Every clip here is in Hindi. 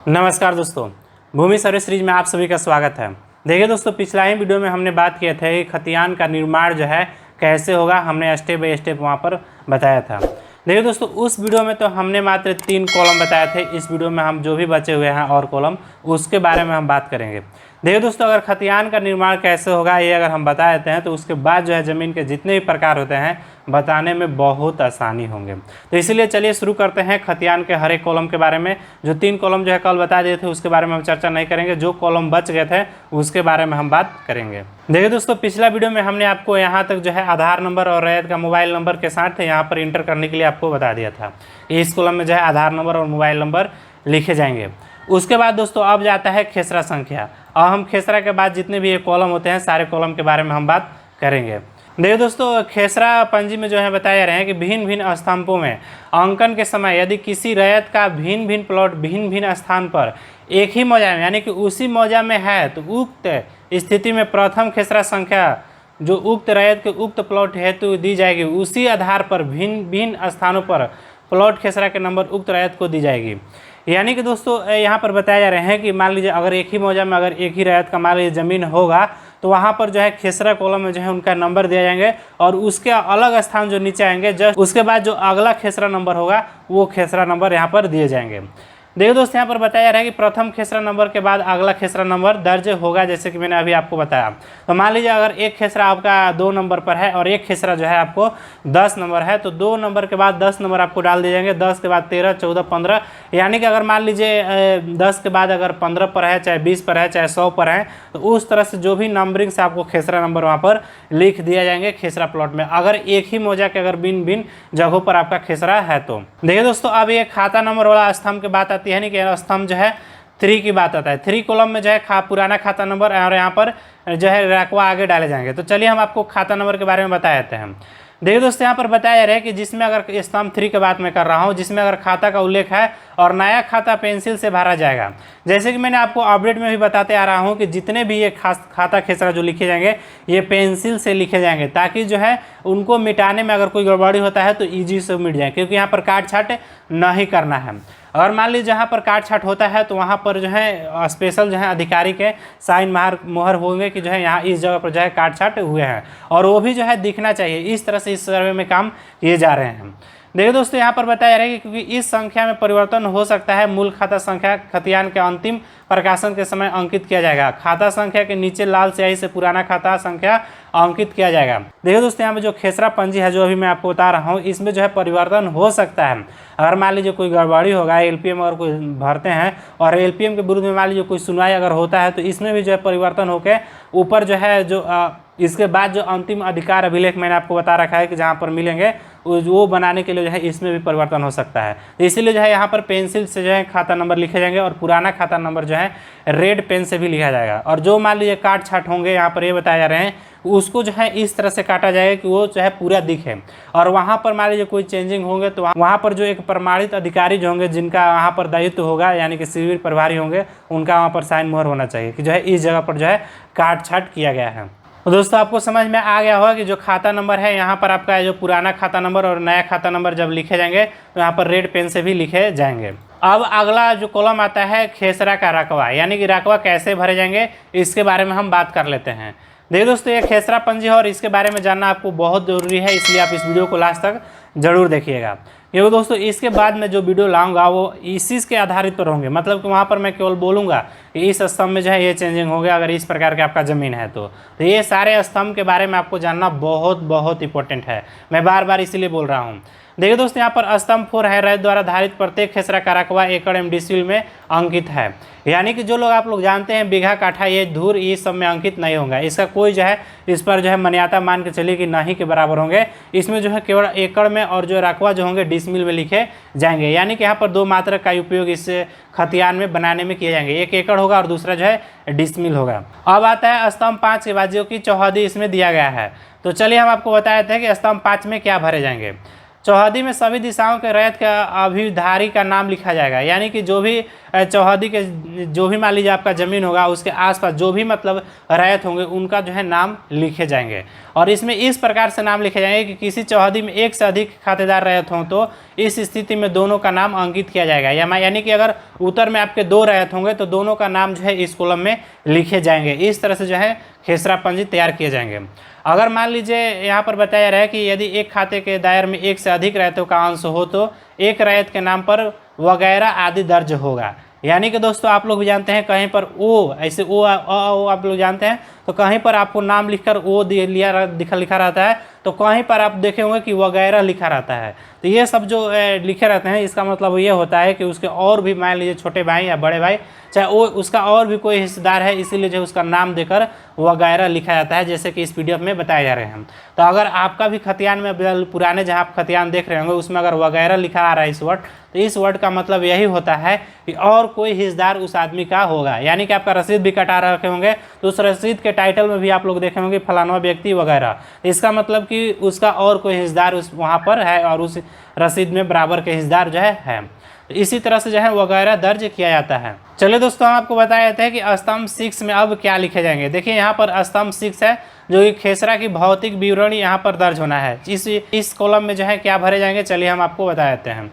नमस्कार दोस्तों, भूमि सर्वे सीरीज में आप सभी का स्वागत है। देखिए दोस्तों, पिछला ही वीडियो में हमने बात किया था कि खतियान का निर्माण जो है कैसे होगा, हमने स्टेप बाय स्टेप वहाँ पर बताया था। देखिए दोस्तों, उस वीडियो में तो हमने मात्र 3 कॉलम बताए थे। इस वीडियो में हम जो भी बचे हुए हैं और कॉलम, उसके बारे में हम बात करेंगे। देखिए दोस्तों, अगर खतियान का निर्माण कैसे होगा ये अगर हम बता देते हैं तो उसके बाद जो है ज़मीन के जितने भी प्रकार होते हैं बताने में बहुत आसानी होंगे। तो इसीलिए चलिए शुरू करते हैं खतियान के हर एक कॉलम के बारे में। जो 3 कॉलम जो है कल बता दिए थे उसके बारे में हम चर्चा नहीं करेंगे, जो कॉलम बच गए थे उसके बारे में हम बात करेंगे। देखिए दोस्तों, पिछला वीडियो में हमने आपको यहाँ तक जो है आधार नंबर और रैयत का मोबाइल नंबर के साथ यहाँ पर इंटर करने के लिए आपको बता दिया था। इस कॉलम में जो है आधार नंबर और मोबाइल नंबर लिखे जाएंगे। उसके बाद दोस्तों अब जाता है खेसरा संख्या। और हम खेसरा के बाद जितने भी ये कॉलम होते हैं सारे कॉलम के बारे में हम बात करेंगे। देखिए दोस्तों, खेसरा पंजी में जो है बताया जा रहे हैं कि भिन्न भिन्न स्तंभों में अंकन के समय यदि किसी रैयत का भिन्न भिन्न प्लॉट भिन्न भिन्न स्थान पर एक ही मौजा में यानी कि उसी मौजा में है तो उक्त स्थिति में प्रथम खेसरा संख्या जो उक्त रैयत के उक्त प्लॉट हेतु दी जाएगी, उसी आधार पर भिन्न भिन्न स्थानों पर प्लॉट खेसरा के नंबर उक्त रैयत को दी जाएगी। यानी कि दोस्तों यहाँ पर बताया जा रहे हैं कि मान लीजिए अगर एक ही मौजा में अगर एक ही रैयत का मान लीजिए ज़मीन होगा तो वहाँ पर जो है खेसरा कॉलम में जो है उनका नंबर दिए जाएंगे और उसके अलग स्थान जो नीचे आएंगे जस्ट उसके बाद जो अगला खेसरा नंबर होगा वो खेसरा नंबर यहाँ पर दिए जाएंगे। देखिए दोस्तों, यहाँ पर बताया जा रहा है कि प्रथम खेसरा नंबर के बाद अगला खेसरा नंबर दर्ज होगा, जैसे कि मैंने अभी आपको बताया। तो मान लीजिए अगर एक खेसरा आपका 2 नंबर पर है और एक खेसरा जो है आपको 10 नंबर है तो 2 नंबर के बाद 10 नंबर आपको डाल दिए जाएंगे, 10 के बाद 13, 14, 15। यानी कि अगर मान लीजिए 10 के बाद अगर 15 पर है, चाहे 20 पर है, चाहे 100 पर है, तो उस तरह से जो भी नंबरिंग से आपको खेसरा नंबर वहाँ पर लिख दिया जाएंगे खेसरा प्लॉट में, अगर एक ही मौजा के अगर भिन्न भिन्न जगहों पर आपका खेसरा है तो। देखिए दोस्तों, अब ये खाता नंबर वाला स्तंभ की बात आती है नहीं कि स्तंभ जो है 3 की बात आता है। 3 कॉलम में जो है पुराना खाता नंबर और यहाँ पर जो है रकबा आगे डाले जाएंगे। तो चलिए हम आपको खाता नंबर के बारे में बता देते हैं। देखिए दोस्तों, यहाँ पर बताया जा रहा है कि जिसमें अगर स्तंभ 3 की बात मैं कर रहा हूँ, जिसमें अगर खाता का उल्लेख है और नया खाता पेंसिल से भरा जाएगा। जैसे कि मैंने आपको अपडेट में भी बताते आ रहा हूँ कि जितने भी ये खाता खेसरा जो लिखे जाएंगे ये पेंसिल से लिखे जाएंगे, ताकि जो है उनको मिटाने में अगर कोई गड़बड़ी होता है तो ईजी से मिट जाए, क्योंकि यहाँ पर काट छाट नहीं करना है। और मान लीजिए जहाँ पर काट छाट होता है तो वहाँ पर जो है स्पेशल जो है अधिकारी के साइन मोहर होंगे कि जो है यहाँ इस जगह पर जो है काट छाट हुए हैं, और वो भी जो है दिखना चाहिए। इस तरह से इस सर्वे में काम किए जा रहे हैं। देखिए दोस्तों, यहाँ पर बताया जा रहा है कि क्योंकि इस संख्या में परिवर्तन हो सकता है, मूल खाता संख्या खतियान के अंतिम प्रकाशन के समय अंकित किया जाएगा। खाता संख्या के नीचे लाल स्याही से पुराना खाता संख्या अंकित किया जाएगा। देखिए दोस्तों, यहाँ पे जो खेसरा पंजी है जो अभी मैं आपको बता रहा हूँ, इसमें जो है परिवर्तन हो सकता है। अगर मान लीजिए कोई गड़बड़ी होगा, एलपीएम अगर कोई भरते हैं और एलपीएम के विरुद्ध में मान लीजिए कोई सुनवाई अगर होता है तो इसमें भी जो है परिवर्तन होकर ऊपर जो है जो इसके बाद जो अंतिम अधिकार अभिलेख मैंने आपको बता रखा है कि जहाँ पर मिलेंगे वो बनाने के लिए जो है इसमें भी परिवर्तन हो सकता है। तो इसीलिए जो है यहाँ पर पेंसिल से जो है खाता नंबर लिखे जाएंगे और पुराना खाता नंबर जो है रेड पेन से भी लिखा जाएगा। और जो मान लीजिए काट छाट होंगे यहाँ पर ये बताया जा रहे हैं उसको जो है इस तरह से काटा जाएगा कि वो जो है पूरा दिखे। और वहाँ पर मान लीजिए कोई चेंजिंग होंगे तो वहाँ पर जो एक प्रमाणित अधिकारी जो होंगे जिनका वहाँ पर दायित्व होगा यानी कि सिविल प्रभारी होंगे, उनका वहाँ पर साइन मोहर होना चाहिए कि जो है इस जगह पर जो है काट छाट किया गया है। तो दोस्तों, आपको समझ में आ गया होगा कि जो खाता नंबर है यहाँ पर आपका जो पुराना खाता नंबर और नया खाता नंबर जब लिखे जाएंगे तो यहाँ पर रेड पेन से भी लिखे जाएंगे। अब अगला जो कॉलम आता है खेसरा का रकबा, यानी कि रकबा कैसे भरे जाएंगे इसके बारे में हम बात कर लेते हैं। देखिए दोस्तों, ये खेसरा पंजी है और इसके बारे में जानना आपको बहुत ज़रूरी है, इसलिए आप इस वीडियो को लास्ट तक जरूर देखिएगा। क्योंकि दोस्तों इसके बाद में जो वीडियो लाऊंगा वो इसी के आधारित पर होंगे, मतलब कि वहाँ पर मैं केवल बोलूँगा कि इस स्तंभ में जो है ये चेंजिंग हो गया अगर इस प्रकार के आपका ज़मीन है तो ये सारे स्तंभ के बारे में आपको जानना बहुत बहुत इंपॉर्टेंट है। मैं बार बार इसीलिए बोल रहा हूँ। देखिए दोस्तों, यहाँ पर स्तंभ 4 है, रैयत द्वारा धारित प्रत्येक खेसरा का रकबा एकड़ एवं डिसिमिल में अंकित है। यानी कि जो लोग आप लोग जानते हैं बीघा काठा ये धूर ये सब में अंकित नहीं होगा, इसका कोई जो है इस पर जो है मान्यता मान के चलिए कि नहीं के बराबर होंगे। इसमें जो है केवल एकड़ में और जो रकबा जो होंगे डिसिमिल में लिखे जाएंगे। यानी कि यहाँ पर 2 मात्रक का उपयोग इस खतियान में बनाने में किए जाएंगे, एक एकड़ होगा और दूसरा जो है डिसिमिल होगा। अब आता है स्तंभ 5 के बाद जो कि चौहदी इसमें दिया गया है। तो चलिए हम आपको बता देते हैं कि स्तंभ 5 में क्या भरे जाएंगे। चौहदी में सभी दिशाओं के रैयत का अभिधारी का नाम लिखा जाएगा, यानी कि जो भी चौहदी के जो भी मान लीजिए आपका ज़मीन होगा उसके आसपास जो भी मतलब रैयत होंगे उनका जो है नाम लिखे जाएंगे। और इसमें इस प्रकार से नाम लिखे जाएंगे कि किसी चौहदी में एक से अधिक खातेदार रैयत हों तो इस स्थिति में दोनों का नाम अंकित किया जाएगा। यानी कि अगर उत्तर में आपके 2 रैयत होंगे तो दोनों का नाम जो है इस कॉलम में लिखे जाएंगे। इस तरह से जो है खेसरा पंजी तैयार किए जाएंगे। अगर मान लीजिए यहाँ पर बताया रहा है कि यदि एक खाते के दायर में एक से अधिक रैयतों का अंश हो तो एक रैयत के नाम पर वगैरह आदि दर्ज होगा। यानी कि दोस्तों आप लोग भी जानते हैं कहीं पर ओ ऐसे ओ आप लोग जानते हैं तो कहीं पर आपको नाम लिखकर ओ लिखा रहता है तो कहीं पर आप देखे होंगे कि वगैरह लिखा रहता है। तो ये सब जो लिखे रहते हैं इसका मतलब ये होता है कि उसके और भी मान लीजिए छोटे भाई या बड़े भाई चाहे वो उसका और भी कोई हिस्सेदार है इसीलिए जो उसका नाम देकर वगैरह लिखा जाता है, जैसे कि इस पीडीएफ में बताए जा रहे हैं। तो अगर आपका भी खतियान में पुराने जहाँ आप खतियान देख रहे होंगे उसमें अगर वगैरह लिखा आ रहा है इस वर्ड तो इस वर्ड का मतलब यही होता है कि और कोई हिस्सेदार उस आदमी का होगा। यानी कि आपका रसीद भी कटा रखे होंगे तो उस रसीद के टाइटल में भी आप लोग देखे होंगे फलाना व्यक्ति वगैरह, इसका मतलब कि उसका और कोई हिस्सेदार उस वहाँ पर है और उस रसीद में बराबर के हिस्सेदार जो है। तो इसी तरह से जो है वगैरह दर्ज किया जाता है। चलिए दोस्तों हम आपको बताया जाता है कि स्तंभ 6 में अब क्या लिखे जाएंगे। देखिए यहाँ पर स्तंभ 6 है जो कि खेसरा की भौतिक विवरणी यहाँ पर दर्ज होना है। इस कॉलम में जो है क्या भरे जाएंगे चलिए हम आपको बता देते हैं।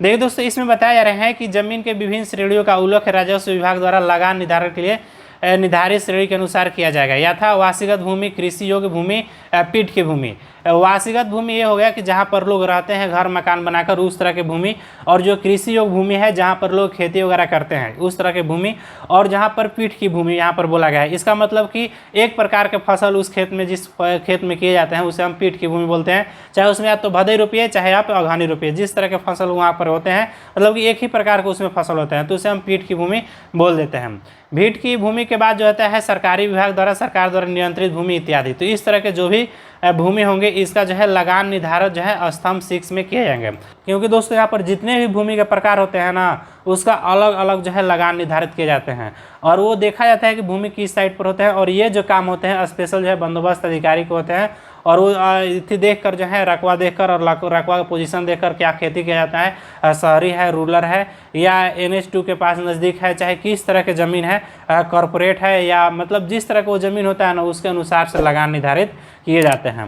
देखिए दोस्तों इसमें बताया जा रहा है कि जमीन के विभिन्न श्रेणियों का उल्लेख राजस्व विभाग द्वारा लगान निर्धारण के लिए निर्धारित श्रेणी के अनुसार किया जाएगा। यथा वासीगत भूमि, कृषि योग्य भूमि, पीठ की भूमि। वासीगत भूमि ये हो गया कि जहाँ पर लोग रहते हैं घर मकान बनाकर उस तरह की भूमि, और जो कृषि योग्य भूमि है जहाँ पर लोग खेती वगैरह करते हैं उस तरह की भूमि, और जहाँ पर पीठ की भूमि यहाँ पर बोला गया है। इसका मतलब कि एक प्रकार के फसल उस खेत में जिस खेत में किए जाते हैं उसे हम पीठ की भूमि बोलते हैं, चाहे उसमें आप तो भदई रोपिए चाहे आप अघानी रोपिए, जिस तरह के फसल वहाँ पर होते हैं मतलब कि एक ही प्रकार के उसमें फसल होते हैं तो उसे हम पीठ की भूमि बोल देते हैं। भीट की भूमि के बाद जो होता है सरकारी विभाग द्वारा सरकार द्वारा नियंत्रित भूमि इत्यादि। तो इस तरह के जो भी भूमि होंगे इसका जो है लगान निर्धारण जो है स्तंभ 6 में किए जाएंगे। क्योंकि दोस्तों यहाँ पर जितने भी भूमि के प्रकार होते हैं ना उसका अलग अलग जो है लगान निर्धारित किए जाते हैं और वो देखा जाता है कि भूमि किस साइड पर होते हैं, और ये जो काम होते हैं स्पेशल जो है बंदोबस्त अधिकारी को होते हैं और वो इति देख कर जो है रकबा देखकर और रकबा का पोजीशन देखकर क्या खेती किया जाता है, शहरी है, रूरल है या NH2 के पास नज़दीक है, चाहे किस तरह के ज़मीन है, कॉरपोरेट है या मतलब जिस तरह का वो ज़मीन होता है ना उसके अनुसार से लगान निर्धारित किए जाते हैं।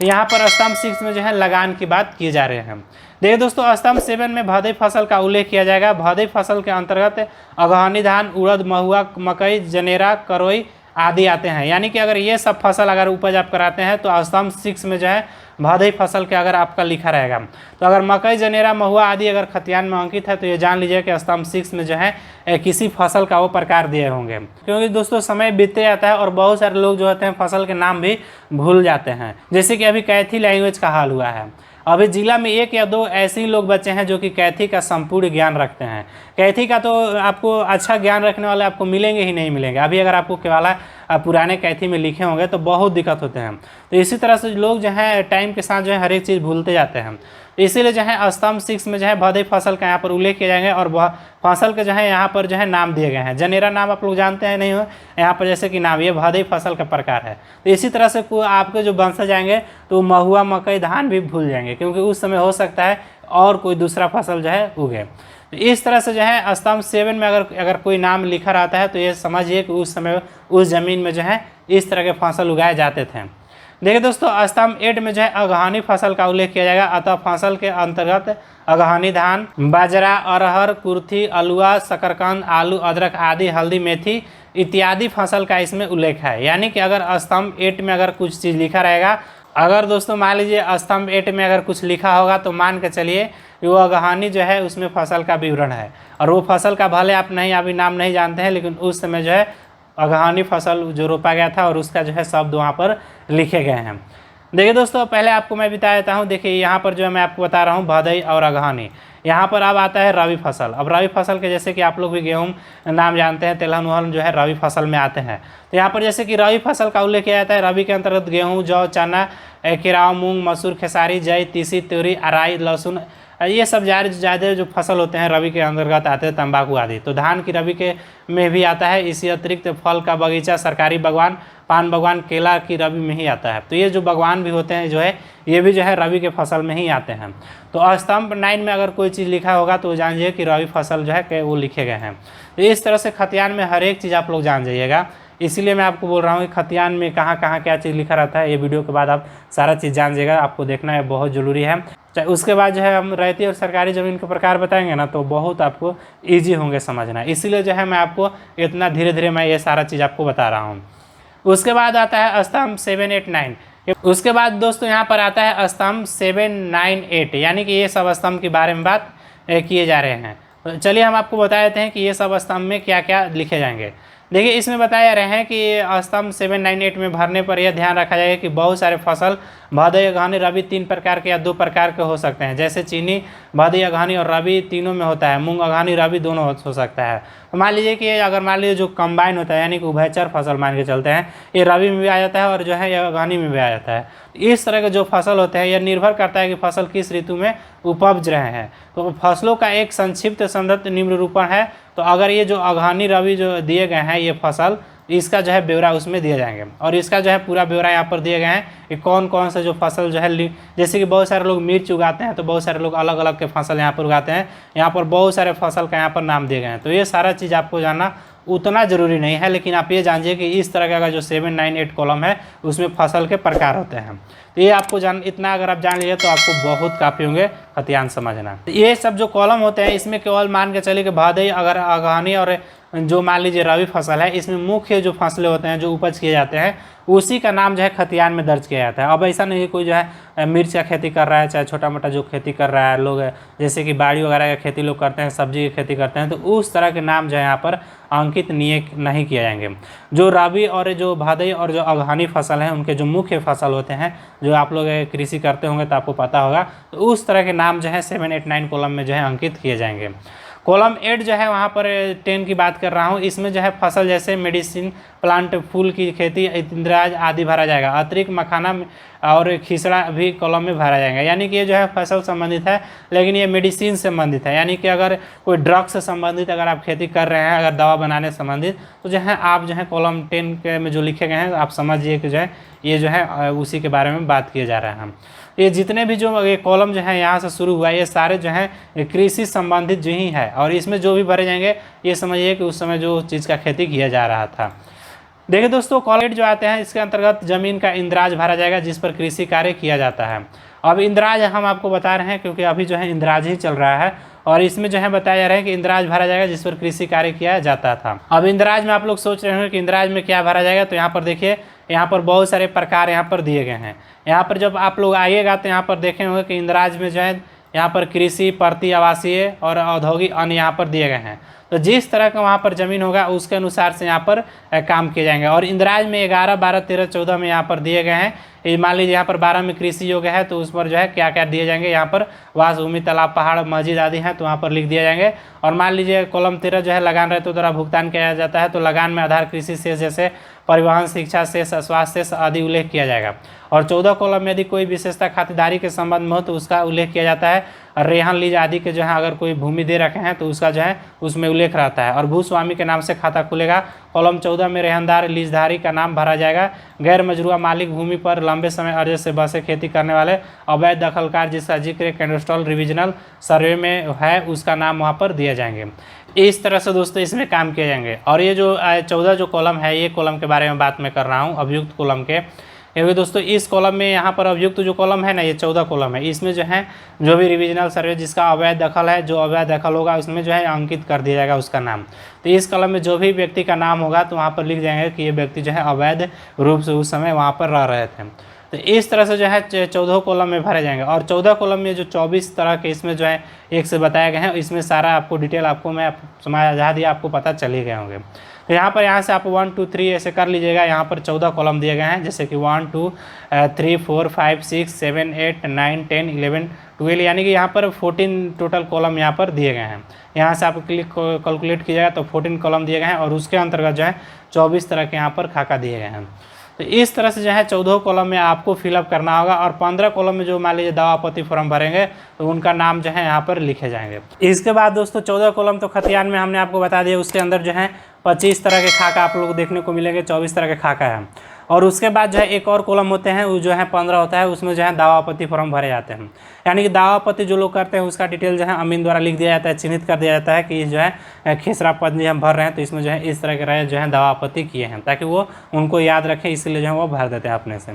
तो यहाँ पर स्तंभ 6 में जो है लगान की बात की जा रहे हैं। देखिए दोस्तों स्तंभ 7 में भदई फसल का उल्लेख किया जाएगा। भदई फसल के अंतर्गत अगहनी धान, उड़द, महुआ, मकई, जनेरा, करोई आदि आते हैं। यानी कि अगर ये सब फसल अगर उपज आप कराते हैं तो स्तंभ 6 में जो है भदई फसल के अगर आपका लिखा रहेगा तो अगर मकई, जनेरा, महुआ आदि अगर खतियान में अंकित है तो ये जान लीजिए कि स्तंभ 6 में जो है किसी फसल का वो प्रकार दिए होंगे। क्योंकि दोस्तों समय बीतते जाता है और बहुत सारे लोग जो होते हैं फसल के नाम भी भूल जाते हैं, जैसे कि अभी कैथी लैंग्वेज का हाल हुआ है। अभी जिला में 1 या 2 ऐसे ही लोग बचे हैं जो कि कैथी का संपूर्ण ज्ञान रखते हैं। कैथी का तो आपको अच्छा ज्ञान रखने वाले आपको मिलेंगे ही नहीं मिलेंगे। अभी अगर आपको केवल पुराने कैथी में लिखे होंगे तो बहुत दिक्कत होते हैं। तो इसी तरह से लोग जो है टाइम के साथ जो है हर एक चीज़ भूलते जाते हैं। इसीलिए जो है स्तंभ 6 में जो है भदई फसल का यहाँ पर उल्लेख किए जाएंगे और फसल के जो है यहाँ पर जो है नाम दिए गए हैं। जनेरा नाम आप लोग जानते हैं नहीं हो, यहाँ पर जैसे कि नाम ये भदई फसल का प्रकार है। तो इसी तरह से आपके जो वंशज जाएंगे तो महुआ, मकई, धान भी भूल जाएंगे क्योंकि उस समय हो सकता है और कोई दूसरा फसल जो है उगे। तो इस तरह से जो है स्तंभ 7 में अगर कोई नाम लिखा रहता है तो ये समझिए कि उस समय उस ज़मीन में जो है इस तरह के फसल उगाए जाते थे। देखिए दोस्तों स्तंभ 8 में जो है अगहनी फसल का उल्लेख किया जाएगा। अतः फसल के अंतर्गत अगहनी धान, बाजरा, अरहर, कुर्थी, अलुआ, शकरकंद, आलू, अदरक आदि, हल्दी, मेथी इत्यादि फसल का इसमें उल्लेख है। यानी कि अगर स्तंभ 8 में अगर कुछ चीज़ लिखा रहेगा, अगर दोस्तों मान लीजिए स्तंभ 8 में अगर कुछ लिखा होगा तो मान के चलिए वो अगहनी जो है उसमें फसल का विवरण है और वो फसल का भले आप नहीं अभी नाम नहीं जानते हैं लेकिन उस समय जो है अगहनी फसल जो रोपा गया था और उसका जो है शब्द वहाँ पर लिखे गए हैं। देखिए दोस्तों पहले आपको मैं बता देता हूँ। देखिए यहाँ पर जो है मैं आपको बता रहा हूँ भदई और अगहनी। यहाँ पर अब आता है रबी फसल। अब रबी फसल के जैसे कि आप लोग भी गेहूँ नाम जानते हैं, तिलहन उहन जो है रबी फसल में आते हैं। तो यहाँ पर जैसे कि रबी फसल का उल्लेख किया जाता है। रबी के अंतर्गत गेहूँ, जौ, चना, केराव, मूंग, मसूर, खेसारी, जई, तीसी, तोरी, अराई, लहसुन, ये सब ज़्यादा जो फसल होते हैं रबी के अंतर्गत आते हैं, तंबाकू आदि। तो धान की रबी के में भी आता है। इसी अतिरिक्त फल का बगीचा, सरकारी बागवान, पान बागवान, केला की रबी में ही आता है। तो ये जो बागवान भी होते हैं जो है ये भी जो है रबी के फसल में ही आते हैं। तो स्तंभ 9 में अगर कोई चीज़ लिखा होगा तो जानिए कि रबी फसल जो है कि वो लिखे गए हैं। तो इस तरह से खतियान में हर एक चीज़ आप लोग जान जाइएगा। इसीलिए मैं आपको बोल रहा हूँ कि खतियान में कहाँ कहाँ क्या चीज़ लिखा रहता है, ये वीडियो के बाद आप सारा चीज़ जान जाइएगा। आपको देखना है, बहुत ज़रूरी है। उसके बाद जो है हम रैयती और सरकारी ज़मीन के प्रकार बताएंगे ना, तो बहुत आपको ईजी होंगे समझना। इसीलिए जो है मैं आपको इतना धीरे धीरे मैं ये सारा चीज़ आपको बता रहा हूँ। उसके बाद आता है स्तंभ 7, 8, 9। उसके बाद दोस्तों यहाँ पर आता है स्तंभ 7, 9, 8, यानी कि ये सब स्तंभ के बारे में बात किए जा रहे हैं। तो चलिए हम आपको बता देते हैं कि ये सब स्तंभ में क्या क्या लिखे जाएंगे। देखिए इसमें बताया रहे हैं कि स्तंभ 7, 9, 8 में भरने पर यह ध्यान रखा जाएगा कि बहुत सारे फसल भदई, अगहनी, रबी 3 प्रकार के या 2 प्रकार के हो सकते हैं। जैसे चीनी भदई, अगहनी और रबी तीनों में होता है। मूंग, अगहनी, रबी दोनों हो सकता है। तो मान लीजिए कि अगर मान लीजिए जो कंबाइन होता है यानी कि उभयचर फसल मान के चलते हैं, ये रबी में भी आ जाता है और जो है ये अगहनी में भी आ जाता है। इस तरह के जो फसल होते हैं यह निर्भर करता है कि फसल किस ऋतु में उपज रहे हैं। तो फसलों का एक संक्षिप्त संदर्भ निम्नरूपण है। तो अगर ये जो अगहनी, रबी जो दिए गए हैं ये फसल, इसका जो है ब्यौरा उसमें दिए जाएंगे और इसका जो है पूरा ब्यौरा यहाँ पर दिए गए हैं कि कौन कौन से जो फसल जो है, जैसे कि बहुत सारे लोग मिर्च उगाते हैं तो बहुत सारे लोग अलग अलग के फसल यहाँ पर उगाते हैं। यहाँ पर बहुत सारे फसल का यहाँ पर नाम दिए गए हैं। तो ये सारा चीज़ आपको जानना उतना ज़रूरी नहीं है, लेकिन आप ये जानिए कि इस तरह का जो 7, 9, 8 कॉलम है उसमें फसल के प्रकार होते हैं। तो ये आपको इतना अगर आप जान लीजिए तो आपको बहुत काफ़ी होंगे खतियान समझना। ये सब जो कॉलम होते हैं इसमें केवल मान के चलिए कि भदई, अगर अगहनी और जो मान लीजिए रबी फसल है, इसमें मुख्य जो फसलें होते हैं जो उपज किए जाते हैं उसी का नाम जो है खतियान में दर्ज किया जाता है। अब ऐसा नहीं है कोई जो है मिर्च का खेती कर रहा है, चाहे छोटा मोटा जो खेती कर रहा है लोग, जैसे कि बाड़ी वगैरह का खेती लोग करते हैं, सब्जी की खेती करते हैं, तो उस तरह के नाम जो है यहाँ पर अंकित नहीं किए जाएंगे। जो रबी और जो भदई और जो अगहनी फसल है उनके जो मुख्य फसल होते हैं, जो आप लोग कृषि करते होंगे तो आपको पता होगा, तो उस तरह के नाम जो है 7, 8, 9 कॉलम में जो है अंकित किए जाएंगे। कॉलम 8 जो है वहाँ पर 10 की बात कर रहा हूँ, इसमें जो है फसल जैसे मेडिसिन प्लांट, फूल की खेती, इंद्राज आदि भरा जाएगा। अतिरिक्त मखाना और खिसड़ा भी कॉलम में भरा जाएगा। यानी कि ये जो है फसल संबंधित है, लेकिन ये मेडिसिन से संबंधित है। यानी कि अगर कोई ड्रग से संबंधित अगर आप खेती कर रहे हैं, अगर दवा बनाने से संबंधित, तो जो है आप जो है कॉलम 10 के में जो लिखे गए हैं आप समझिए कि जो है ये जो है उसी के बारे में बात किए जा रहे हैं। ये जितने भी जो ये कॉलम जो है यहाँ से शुरू हुआ है ये सारे जो हैं कृषि संबंधित जो ही है, और इसमें जो भी भरे जाएंगे ये समझिए कि उस समय जो चीज़ का खेती किया जा रहा था। देखिए दोस्तों, कॉलम 8 जो आते हैं इसके अंतर्गत जमीन का इंद्राज भरा जाएगा जिस पर कृषि कार्य किया जाता है। अब इंद्राज हम आपको बता रहे हैं क्योंकि अभी जो है इंद्राज ही चल रहा है, और इसमें जो है बताया जा रहा है कि इंद्राज भरा जाएगा जिस पर कृषि कार्य किया जाता था। अब इंद्राज में आप लोग सोच रहे होंगे कि इंद्राज में क्या भरा जाएगा, तो यहाँ पर देखिए यहाँ पर बहुत सारे प्रकार यहाँ पर दिए गए हैं। यहाँ पर जब आप लोग आइएगा तो यहाँ पर देखे होंगे कि इंद्राज में जो है यहाँ पर कृषि, प्रति आवासीय और औद्योगिक अन्य यहाँ पर दिए गए हैं। तो जिस तरह का वहाँ पर ज़मीन होगा उसके अनुसार से यहाँ पर काम किए जाएंगे। और इंद्राज में 11, 12, 13, 14 में यहाँ पर दिए गए हैं। मान लीजिए यहाँ पर 12 में कृषि योग्य है तो उस पर जो है क्या क्या दिए जाएंगे, यहाँ पर वास भूमि, तालाब, पहाड़, मस्जिद आदि हैं तो वहाँ पर लिख दिए जाएंगे। और मान लीजिए कॉलम 13 जो है लगान रहते द्वारा भुगतान किया जाता है, तो लगान में आधार कृषि शेष जैसे परिवहन, शिक्षा शेष, स्वास्थ्य शेष आदि उल्लेख किया जाएगा। और 14 कॉलम में यदि कोई विशेषता खातिरदारी के संबंध में हो तो उसका उल्लेख किया जाता है। रेहन, लीज आदि के जो है अगर कोई भूमि दे रखे हैं तो उसका जो है उसमें उल्लेख रहता है। और भूस्वामी के नाम से खाता खुलेगा। कॉलम 14 में रेहनदार, लीजधारी का नाम भरा जाएगा। गैर मजरूआ मालिक भूमि पर लंबे समय अर्ज से बसे खेती करने वाले अवैध दखलकार जिसका जिक्र कैडस्ट्रल रिविजनल सर्वे में है उसका नाम वहाँ पर दिए जाएंगे। इस तरह से दोस्तों इसमें काम किए जाएंगे। और ये जो 14 जो कॉलम है, ये कॉलम के बारे में बात मैं कर रहा हूँ, अभियुक्त कॉलम के। क्योंकि दोस्तों इस कॉलम में यहाँ पर अभियुक्त जो कॉलम है ना, ये 14 कॉलम है, इसमें जो है जो भी रिविजनल सर्वे जिसका अवैध दखल है, जो अवैध दखल होगा उसमें जो है अंकित कर दिया जाएगा उसका नाम। तो इस कॉलम में जो भी व्यक्ति का नाम होगा तो वहाँ पर लिख जाएंगे कि ये व्यक्ति जो है अवैध रूप से उस समय वहाँ पर रह रहे थे। तो इस तरह से जो है 14 कॉलम में भरे जाएंगे। और 14 कॉलम में जो 24 तरह के इसमें जो है एक से बताए गए हैं, इसमें सारा आपको डिटेल आपको मैं समझा दिया, आपको पता चल ही गए होंगे। तो यहाँ से आप 1, 2, 3 ऐसे कर लीजिएगा। यहाँ पर 14 कॉलम दिए गए हैं, जैसे कि 1, 2, 3, 4, 5, 6, 7, 8, 9, 10, 11, 12, यानी कि यहाँ पर 14 टोटल कॉलम यहाँ पर दिए गए हैं। यहाँ से आप कैलकुलेट कीजिएगा तो 14 कॉलम दिए गए हैं और उसके अंतर्गत जो है 24 तरह के यहाँ पर खाका दिए गए हैं। तो इस तरह से जो है 14 कॉलम में आपको फिलअप करना होगा और 15 कॉलम में जो मान लीजिए दावा आपत्ति फॉर्म भरेंगे तो उनका नाम जो है यहाँ पर लिखे जाएंगे। इसके बाद दोस्तों 14 कॉलम तो खतियान में हमने आपको बता दिया, उसके अंदर जो है 25 तरह के खाका आप लोग को देखने को मिलेंगे, 24 तरह के खाका है। और उसके बाद जो है एक और कॉलम होते हैं, वो जो है 15 होता है, उसमें जो है दावा आपत्ति फॉर्म भरे जाते हैं। यानी कि दावा आपत्ति जो लोग करते हैं उसका डिटेल जो है अमीन द्वारा लिख दिया जाता है, चिन्हित कर दिया जाता है कि जो है खेसरा पंजी हम भर रहे हैं तो इसमें जो है इस तरह के जो है दावा आपत्ति किए हैं, ताकि वो उनको याद रखें, इसलिए जो है वो भर देते हैं अपने से।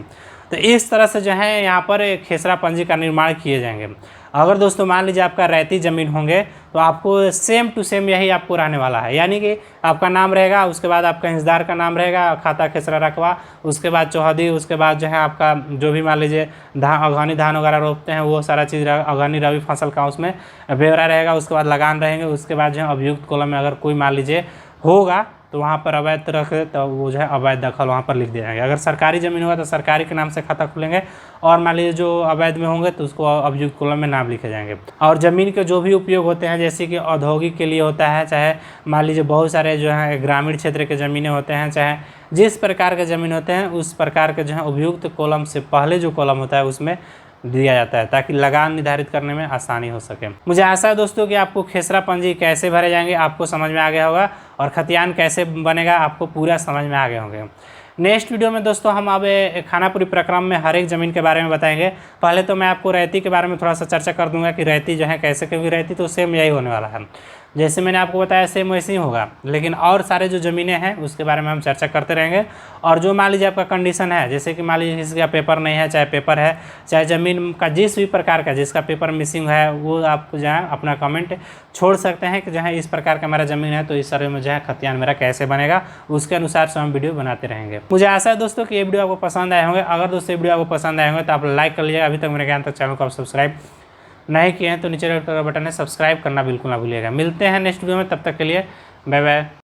तो इस तरह से जो है यहाँ पर खेसरा पंजी का निर्माण किए जाएंगे। अगर दोस्तों मान लीजिए आपका रैयती ज़मीन होंगे तो आपको सेम टू सेम यही आपको रहने वाला है, यानी कि आपका नाम रहेगा, उसके बाद आपका हिस्सेदार का नाम रहेगा, खाता खेसरा रकबा, उसके बाद चौहदी, उसके बाद जो है आपका जो भी मान लीजिए अगहनी धान वगैरह रोपते हैं वो सारा चीज़, अगहनी रबी फसल का उसमें ब्यौरा रहेगा। उसके बाद लगान रहेंगे, उसके बाद जो है अभियुक्त कॉलम में अगर कोई मान लीजिए होगा तो वहाँ पर अवैध रख तो वो जो है अवैध दखल वहाँ पर लिख दिया जाएगा। अगर सरकारी ज़मीन होगा तो सरकारी के नाम से खाता खुलेंगे, और मान लीजिए जो अवैध में होंगे तो उसको अभियुक्त कॉलम में नाम लिखे जाएंगे। और ज़मीन के जो भी उपयोग होते हैं, जैसे कि औद्योगिक के लिए होता है, चाहे मान लीजिए बहुत सारे जो है ग्रामीण क्षेत्र के ज़मीनें होते हैं, चाहे जिस प्रकार के ज़मीन होते हैं उस प्रकार के जो है उपयुक्त कॉलम से पहले जो कॉलम होता है उसमें दिया जाता है, ताकि लगान निर्धारित करने में आसानी हो सके। मुझे आशा है दोस्तों कि आपको खेसरा पंजी कैसे भरे जाएंगे आपको समझ में आ गया होगा, और खतियान कैसे बनेगा आपको पूरा समझ में आ गए होंगे। नेक्स्ट वीडियो में दोस्तों हम अब खानापुरी प्रक्रम में हर एक ज़मीन के बारे में बताएंगे। पहले तो मैं आपको रैयती के बारे में थोड़ा सा चर्चा कर दूंगा कि रैयती जो है कैसे, क्योंकि रैयती तो सेम यही होने वाला है, जैसे मैंने आपको बताया सेम वैसे ही होगा, लेकिन और सारे जो ज़मीनें हैं उसके बारे में हम चर्चा करते रहेंगे। और जो मान लीजिए आपका कंडीशन है, जैसे कि मान लीजिए किसी का पेपर नहीं है, चाहे पेपर है, चाहे ज़मीन का जिस भी प्रकार का जिसका पेपर मिसिंग है, वो आप जो है अपना कमेंट छोड़ सकते हैं कि जो है इस प्रकार का मेरा ज़मीन है तो इस तरह में जो है खतियान मेरा कैसे बनेगा, उसके अनुसार से हम वीडियो बनाते रहेंगे। मुझे आशा है दोस्तों कि ये वीडियो आपको पसंद आए होंगे। अगर दोस्तों ये वीडियो आपको पसंद आए होंगे तो आप लाइक कर लीजिएगा। अभी तक मेरे ज्ञान तक चैनल को आप सब्सक्राइब नहीं किए हैं तो नीचे रेड कलर बटन है, सब्सक्राइब करना बिल्कुल ना भूलिएगा। मिलते हैं नेक्स्ट वीडियो में, तब तक के लिए बाय बाय।